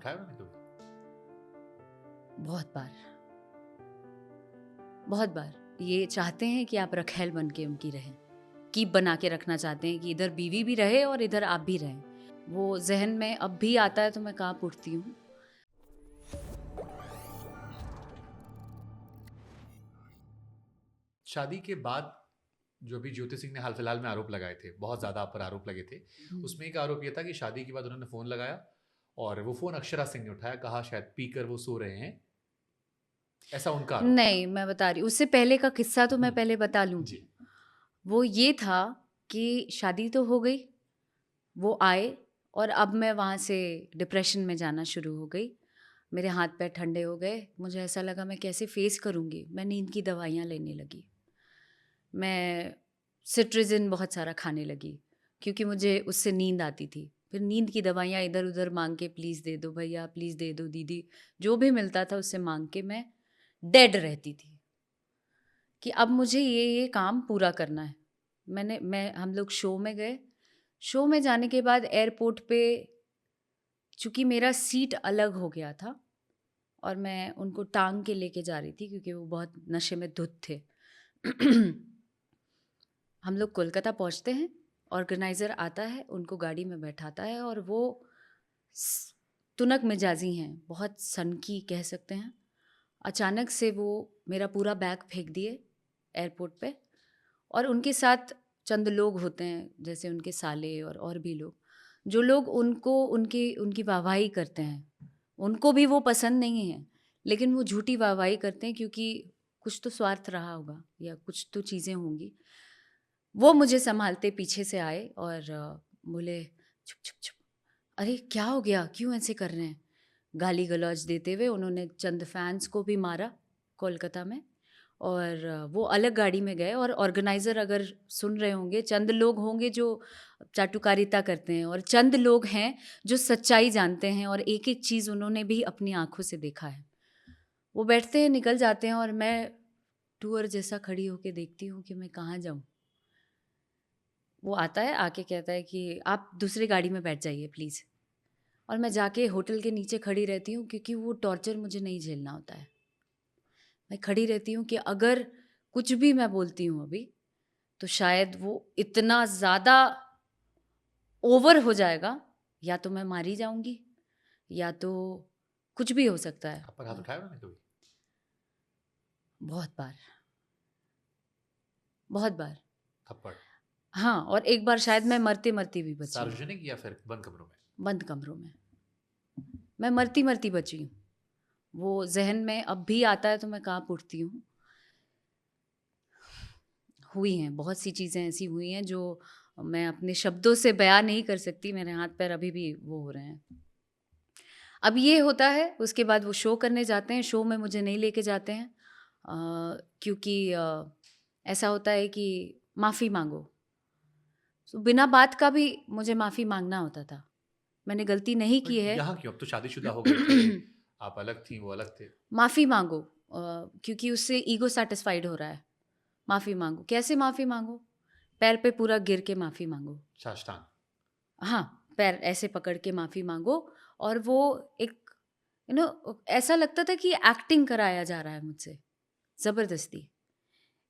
उठाया उन्होंने कभी? बहुत बार, बहुत बार। ये चाहते हैं कि आप रखैल बन के उनकी रहें, कीप बना के रखना चाहते हैं कि इधर बीवी भी रहे और इधर आप भी रहें। वो ज़हन में अब भी आता है तो मैं काँप उठती हूँ। शादी के बाद जो भी ज्योति सिंह ने हाल फिलहाल में आरोप लगाए थे, बहुत ज़्यादा आप पर आरोप लगे थे। हुँ। उसमें एक आरोप ये था कि शादी के बाद उन्होंने फ़ोन लगाया और वो फ़ोन अक्षरा सिंह ने उठाया, कहा शायद पीकर वो सो रहे हैं, ऐसा उनका आरोप था। नहीं, मैं बता रही हूँ, उससे पहले का किस्सा तो मैं हुँ, पहले बता लूँ। जी। वो ये था कि शादी तो हो गई, वो आए और अब मैं वहाँ से डिप्रेशन में जाना शुरू हो गई। मेरे हाथ-पैर ठंडे हो गए, मुझे ऐसा लगा मैं कैसे फ़ेस करूँगी? मैं नींद की दवाइयाँ लेने लगी। मैं सिट्रिज़िन बहुत सारा खाने लगी, क्योंकि मुझे उससे नींद आती थी। फिर नींद की दवाइयाँ इधर-उधर माँग के प्लीज़ दे दो भैया, प्लीज़ दे दो दीदी, जो भी मिलता था उससे माँग के मैं डेड रहती थी, कि अब मुझे ये काम पूरा करना है। हम लोग शो में गए, शो में जाने के बाद एयरपोर्ट पे चूँकि मेरा सीट अलग हो गया था और मैं उनको टाँग के लेके जा रही थी क्योंकि वो बहुत नशे में धुत थे। हम लोग कोलकाता पहुँचते हैं, ऑर्गेनाइज़र आता है, उनको गाड़ी में बैठाता है और वो स तुनक मिजाजी हैं, बहुत सनकी कह सकते हैं। अचानक से वो मेरा पूरा बैग फेंक दिए एयरपोर्ट पे और उनके साथ चंद लोग होते हैं, जैसे उनके साले और भी लोग, जो लोग उनको उनकी उनकी वाहवाही करते हैं। उनको भी वो पसंद नहीं है, लेकिन वो झूठी वाहवाही करते हैं क्योंकि कुछ तो स्वार्थ रहा होगा या कुछ तो चीज़ें होंगी। वो मुझे सँभालते पीछे से आए और बोले, "चुप, चुप, चुप। अरे! क्या हो गया? क्यों ऐसे कर रहे हैं?" गाली-गलौज देते हुए उन्होंने चंद फैन्स को भी मारा कोलकाता में और वो अलग गाड़ी में गए और ऑर्गेनाइज़र अगर सुन रहे होंगे, चंद लोग होंगे जो चाटुकारिता करते हैं और चंद लोग हैं जो सच्चाई जानते हैं और एक-एक चीज़ उन्होंने भी अपनी आँखों से देखा है। वो बैठते हैं, निकल जाते हैं और मैं टूअर जैसा खड़ी होके देखती हूँ कि मैं कहाँ जाऊँ? वो आता है, आके कहता है कि आप दूसरी गाड़ी में बैठ जाइए प्लीज़। और मैं जाके होटल के नीचे खड़ी रहती हूँ क्योंकि वो टॉर्चर मुझे नहीं झेलना होता है। मैं खड़ी रहती हूँ कि अगर कुछ भी मैं बोलती हूँ अभी, तो शायद वो इतना ज़्यादा ओवर हो जाएगा, या तो मैं मारी जाऊँगी या तो कुछ भी हो सकता है। आप पर हाथ उठाया उन्होंने कभी? बहुत बार, बहुत बार। थप्पड़? हाँ, और एक बार शायद मैं मरते-मरते भी बची हूँ, सार्वजनिक या फिर बंद कमरों में? बंद कमरों में। मैं मरती-मरती बची हूँ। वो ज़हन में अब भी आता है तो मैं काँप उठती हूँ। हुई हैं, बहुत सी चीज़ें ऐसी हुई हैं जो मैं अपने शब्दों से बयाँ नहीं कर सकती, मेरे हाथ-पैर अभी भी वो हो रहे हैं। अब ये होता है, उसके बाद वो शो करने जाते हैं, शो में मुझे नहीं लेके जाते हैं क्योंकि ऐसा होता है कि माफ़ी माँगो। सो बिना बात का भी मुझे माफ़ी माँगना होता था। मैंने गलती नहीं बट की है। यहाँ क्यों? अब तो शादीशुदा हो गए थे, आप अलग थीं, वो अलग थे। माफ़ी माँगो क्योंकि उससे ईगो सैटिस्फाइड हो रहा है। माफ़ी माँगो, कैसे माफ़ी माँगो? पैर पे पूरा गिर के माफ़ी माँगो। साष्टांग। हाँ, पैर ऐसे पकड़ के माफ़ी माँगो और वो एक ऐसा लगता था कि एक्टिंग कराया जा रहा है मुझसे, ज़बरदस्ती।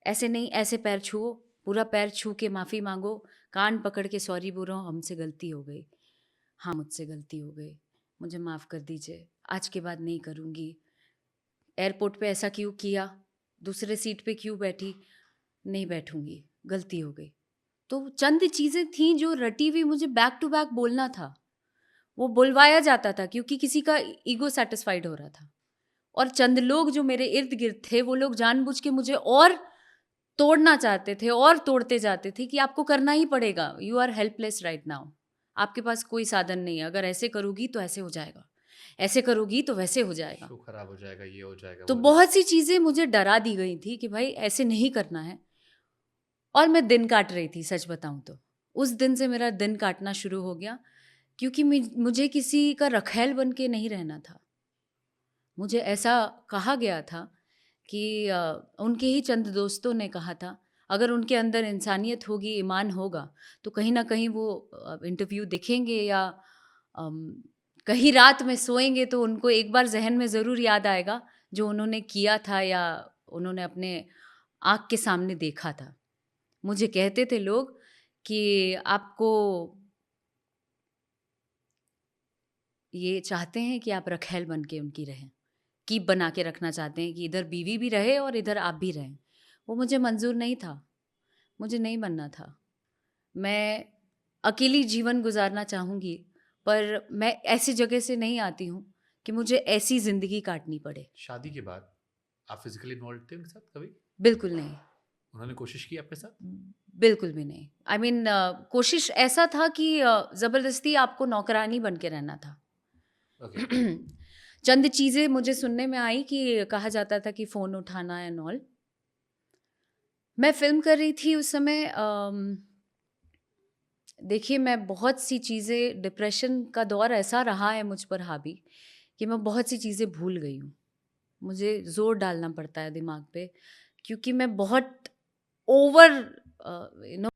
ऐसे नहीं, ऐसे पैर छुओ, पूरा पैर छू के माफ़ी माँगो, कान पकड़ के सॉरी बोलो, हमसे गलती हो गई। हाँ, मुझसे गलती हो गई, मुझे माफ़ कर दीजिए, आज के बाद नहीं करूँगी। एयरपोर्ट पे ऐसा क्यों किया? दूसरे सीट पे क्यों बैठी? नहीं बैठूँगी, गलती हो गई। तो चंद चीज़ें थीं जो रटी हुई मुझे बैक टू बैक बोलना था। वो बुलवाया जाता था क्योंकि किसी का ईगो सैटिस्फाइड हो रहा था। और चंद लोग जो मेरे इर्द-गिर्द थे, वो लोग जानबूझ के मुझे और तोड़ना चाहते थे और तोड़ते जाते थे कि आपको करना ही पड़ेगा। You are helpless right now. आपके पास कोई साधन नहीं है। अगर ऐसे करोगी तो ऐसे हो जाएगा। ऐसे करोगी तो वैसे हो जाएगा। शो खराब हो जाएगा, ये हो जाएगा, तो वो हो जाएगा। बहुत सी चीज़ें मुझे डरा दी गई थी कि भाई ऐसे नहीं करना है। और मैं दिन काट रही थी, सच बताऊँ तो। उस दिन से मेरा दिन काटना शुरू हो गया क्योंकि मुझे किसी का रखैल बन के नहीं रहना था। मुझे ऐसा कहा गया था कि उनके ही चंद दोस्तों ने कहा था, अगर उनके अंदर इंसानियत होगी, ईमान होगा, तो कहीं न कहीं वो इंटरव्यू देखेंगे या अम, कहीं रात में सोएंगे तो उनको एक बार ज़हन में ज़रूर याद आएगा जो उन्होंने किया था या उन्होंने अपने आँख के सामने देखा था। मुझे कहते थे लोग कि आपको ये चाहते हैं कि आप रखैल बन के उनकी रहें, कीप बना के रखना चाहते हैं कि इधर बीवी भी रहे और इधर आप भी रहें। वो मुझे मंज़ूर नहीं था, मुझे नहीं बनना था। मैं अकेली जीवन गुज़ारना चाहूँगी, पर मैं ऐसी जगह से नहीं आती हूँ कि मुझे ऐसी ज़िंदगी काटनी पड़े। शादी के बाद आप फिजिकली इन्वॉल्व थे उनके साथ कभी? बिल्कुल नहीं, उन्होंने कोशिश की आपके साथ? बिल्कुल भी नहीं। आई मीन कोशिश ऐसा था कि ज़बरदस्ती आपको नौकरानी बन के रहना था। ओके। चंद चीज़ें मुझे सुनने में आई कि कहा जाता था कि फ़ोन उठाना एंड ऑल। मैं फ़िल्म कर रही थी उस समय देखिए मैं बहुत सी चीज़ें डिप्रेशन का दौर ऐसा रहा है मुझ पर हावी कि मैं बहुत सी चीज़ें भूल गई हूँ। मुझे ज़ोर डालना पड़ता है दिमाग पे क्योंकि मैं बहुत ओवर यू नो